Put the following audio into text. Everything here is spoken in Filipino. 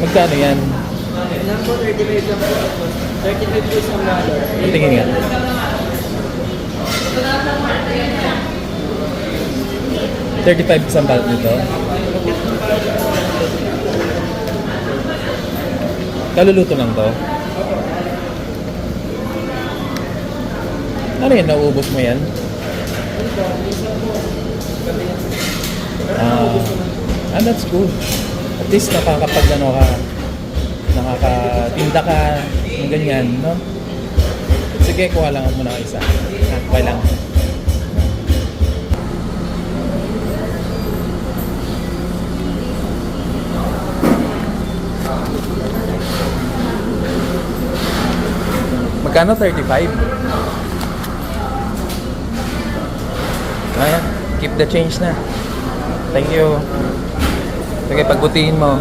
Magkano yan? Lang po, 35 lang po. 35 po isang dollar. Tingin nga. 35 isang balot nito. Kaluluto lang to. Ano yan? Nauubos mo yan? That's good. At least nakakatinda ka ng ganyan, no? Sige, kuha lang ako muna ng isa. Okay lang. Magkano? 35? Ayan, keep the change na. Thank you. Sige, pagbutihin mo.